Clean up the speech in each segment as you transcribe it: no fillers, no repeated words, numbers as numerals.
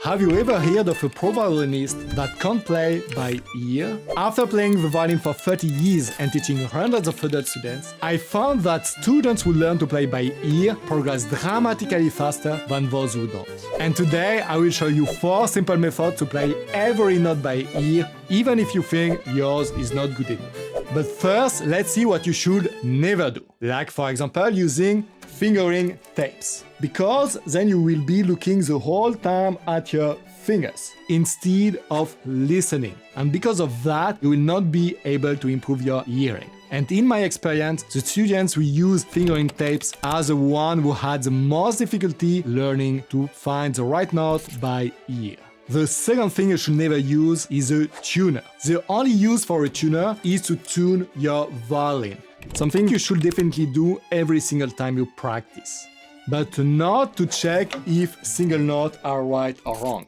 Have you ever heard of a pro violinist that can't play by ear? After playing the violin for 30 years and teaching hundreds of adult students, I found that students who learn to play by ear progress dramatically faster than those who don't. And today I will show you 4 simple methods to play every note by ear, even if you think yours is not good enough. But first, let's see what you should never do. Like for example, using fingering tapes. Because then you will be looking the whole time at your fingers instead of listening. And because of that, you will not be able to improve your hearing. And in my experience, the students who use fingering tapes are the ones who had the most difficulty learning to find the right note by ear. The second thing you should never use is a tuner. The only use for a tuner is to tune your violin. Something you should definitely do every single time you practice. But not to check if single notes are right or wrong.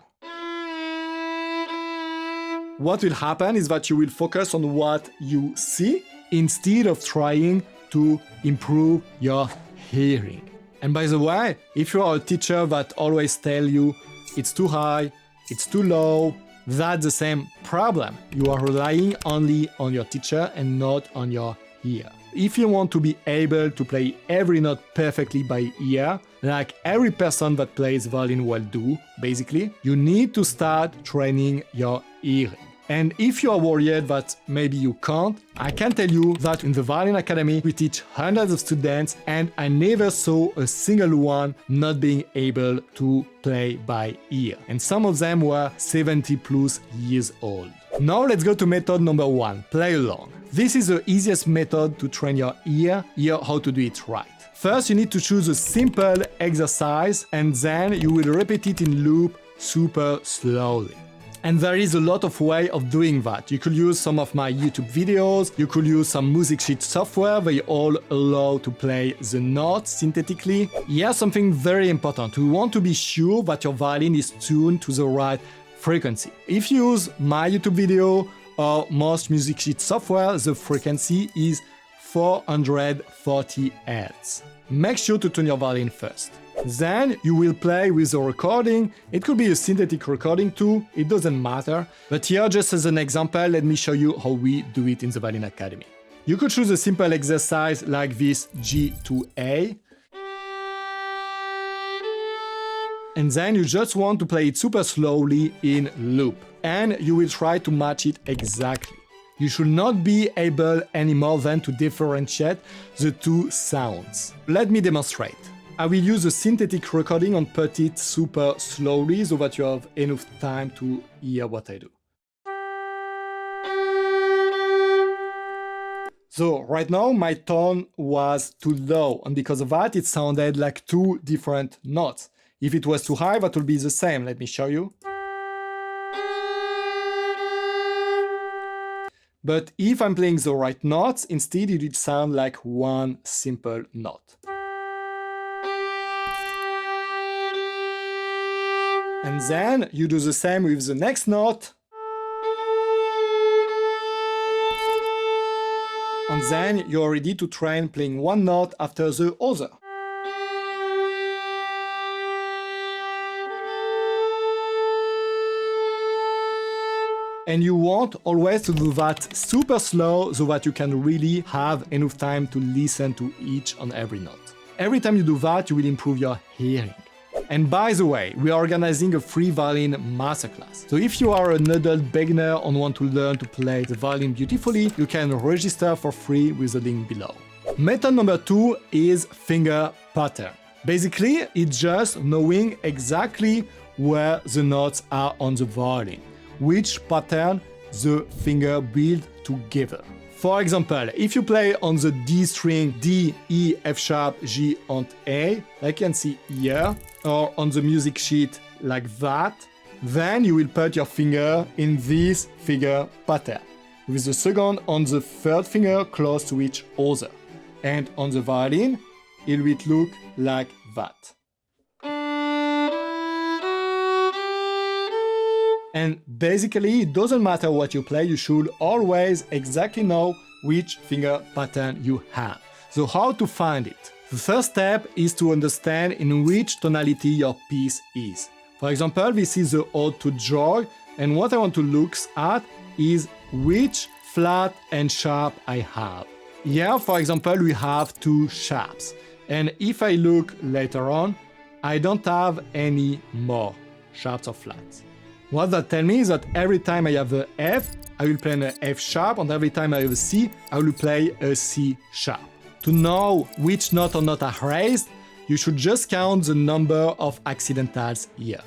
What will happen is that you will focus on what you see instead of trying to improve your hearing. And by the way, if you are a teacher that always tells you it's too high, it's too low, that's the same problem. You are relying only on your teacher and not on your ear. If you want to be able to play every note perfectly by ear, like every person that plays violin well do, basically, you need to start training your hearing. And if you are worried that maybe you can't, I can tell you that in the Violinacademy we teach hundreds of students and I never saw a single one not being able to play by ear. And some of them were 70 plus years old. Now let's go to method number 1, play along. This is the easiest method to train your ear, hear how to do it right. First, you need to choose a simple exercise and then you will repeat it in loop super slowly. And there is a lot of ways of doing that. You could use some of my YouTube videos, you could use some music sheet software, they all allow to play the notes synthetically. Here's something very important. We want to be sure that your violin is tuned to the right frequency. If you use my YouTube video or most music sheet software, the frequency is 440 Hz. Make sure to tune your violin first. Then you will play with the recording. It could be a synthetic recording too, it doesn't matter. But here, just as an example, let me show you how we do it in the Violinacademy. You could choose a simple exercise like this G to A. And then you just want to play it super slowly in loop. And you will try to match it exactly. You should not be able anymore than to differentiate the two sounds. Let me demonstrate. I will use a synthetic recording and put it super slowly so that you have enough time to hear what I do. So right now my tone was too low and because of that it sounded like 2 different notes. If it was too high, that would be the same. Let me show you. But if I'm playing the right notes, instead it would sound like one simple note. And then you do the same with the next note. And then you're ready to train playing one note after the other. And you want always to do that super slow so that you can really have enough time to listen to each and every note. Every time you do that, you will improve your hearing. And by the way, we are organizing a free violin masterclass. So if you are an adult beginner and want to learn to play the violin beautifully, you can register for free with the link below. Method number 2 is finger pattern. Basically, it's just knowing exactly where the notes are on the violin, which pattern the finger build together. For example, if you play on the D string, D, E, F sharp, G and A, like you can see here, or on the music sheet like that, then you will put your finger in this finger pattern, with the second and the third finger close to each other. And on the violin, it will look like that. And basically, it doesn't matter what you play, you should always exactly know which finger pattern you have. So how to find it? The first step is to understand in which tonality your piece is. For example, this is the ode to joy, and what I want to look at is which flat and sharp I have. Here, for example, we have 2 sharps, and if I look later on, I don't have any more sharps or flats. What that tells me is that every time I have a F, I will play an F sharp, and every time I have a C, I will play a C sharp. To know which note or note are raised, you should just count the number of accidentals here.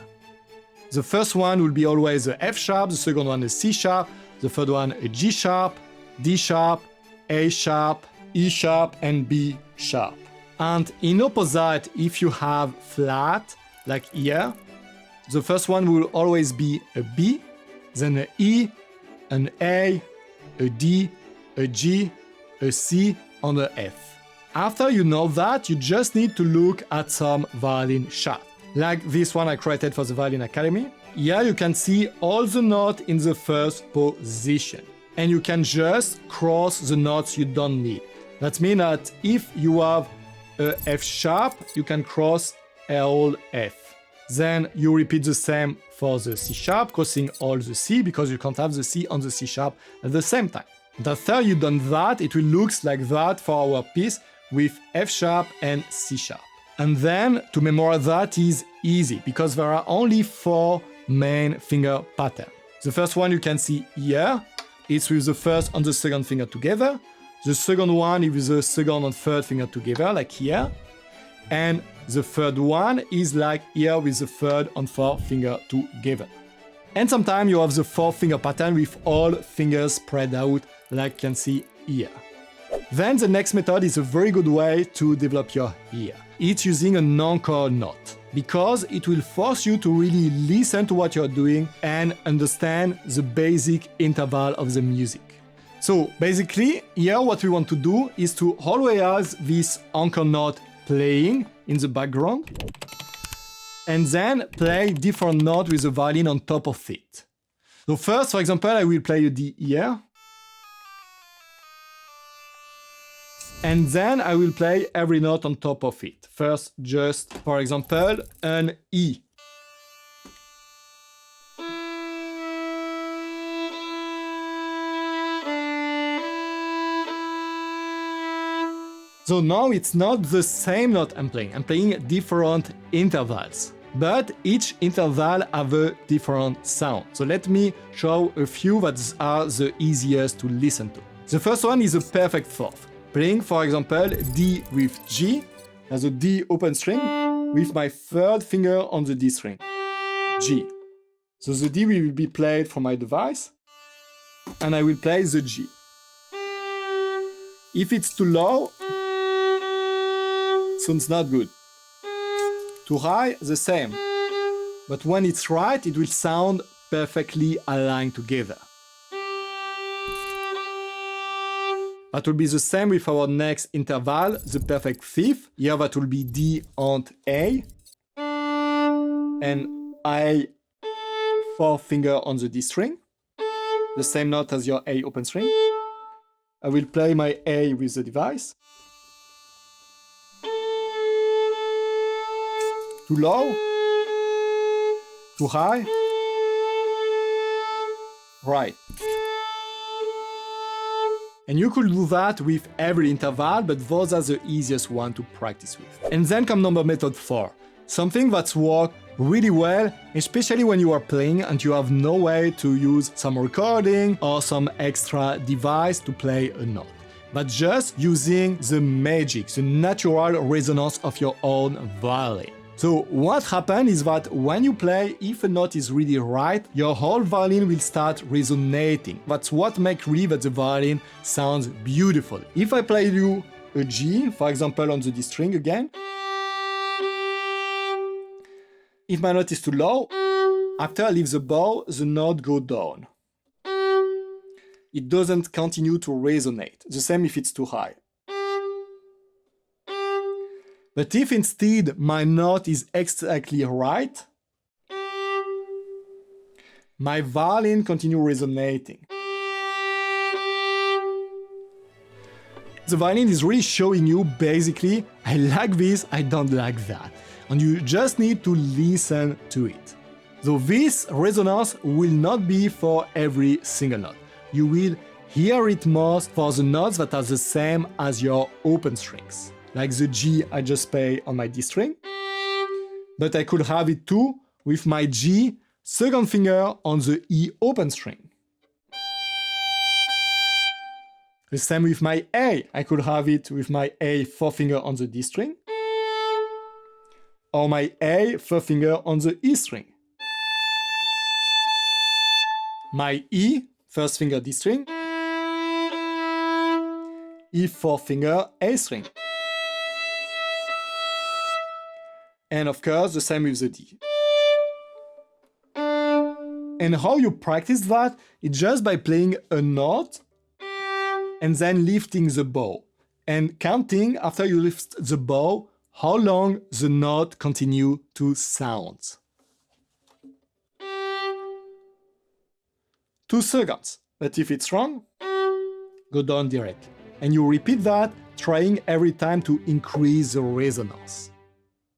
The first one will be always a F sharp, the second one a C sharp, the third one a G sharp, D sharp, A sharp, E sharp, and B sharp. And in opposite, if you have flat, like here, the first one will always be a B, then an E, an A, a D, a G, a C, and a F. After you know that, you just need to look at some violin charts. Like this one I created for the Violinacademy. Here you can see all the notes in the first position. And you can just cross the notes you don't need. That means that if you have a F sharp, you can cross all F. Then you repeat the same for the C sharp, crossing all the C, because you can't have the C and the C sharp at the same time. After you've done that, it will look like that for our piece with F sharp and C sharp. And then to memorize that is easy, because there are only 4 main finger patterns. The first one you can see here, it's with the first and the second finger together. The second one is with the second and third finger together, like here. And the third one is like here with the third and fourth finger together. And sometimes you have the 4 finger pattern with all fingers spread out, like you can see here. Then the next method is a very good way to develop your ear. It's using an anchor note, because it will force you to really listen to what you're doing and understand the basic interval of the music. So basically, here what we want to do is to always have this anchor note playing in the background, and then play different notes with the violin on top of it. So first, for example, I will play a D here, and then I will play every note on top of it. First, just, for example, an E. So now it's not the same note I'm playing different intervals. But each interval have a different sound. So let me show a few that are the easiest to listen to. The first one is a perfect fourth. Playing, for example, D with G, as a D open string, with my third finger on the D string, G. So the D will be played from my device, and I will play the G. If it's too low, sounds not good. Too high, the same. But when it's right, it will sound perfectly aligned together. That will be the same with our next interval, the perfect fifth. Here that will be D and A. And I, fourth finger on the D string. The same note as your A open string. I will play my A with the device. Too low? Too high? Right. And you could do that with every interval, but those are the easiest one to practice with. And then come number method 4. Something that's worked really well, especially when you are playing and you have no way to use some recording or some extra device to play a note. But just using the magic, the natural resonance of your own violin. So what happens is that when you play, if a note is really right, your whole violin will start resonating. That's what makes really that the violin sounds beautiful. If I play you a G, for example on the D string again, if my note is too low, after I leave the bow, the note goes down. It doesn't continue to resonate. The same if it's too high. But if instead my note is exactly right, my violin continues resonating. The violin is really showing you basically, I like this, I don't like that. And you just need to listen to it. So this resonance will not be for every single note. You will hear it most for the notes that are the same as your open strings, like the G I just play on my D string, but I could have it too with my G second finger on the E open string. The same with my A. I could have it with my A fourth finger on the D string, or my A third finger on the E string. My E first finger D string, E fourth finger A string. And of course, the same with the D. And how you practice that is just by playing a note and then lifting the bow, and counting after you lift the bow how long the note continue to sound. 2 seconds, but if it's wrong, go down direct. And you repeat that, trying every time to increase the resonance.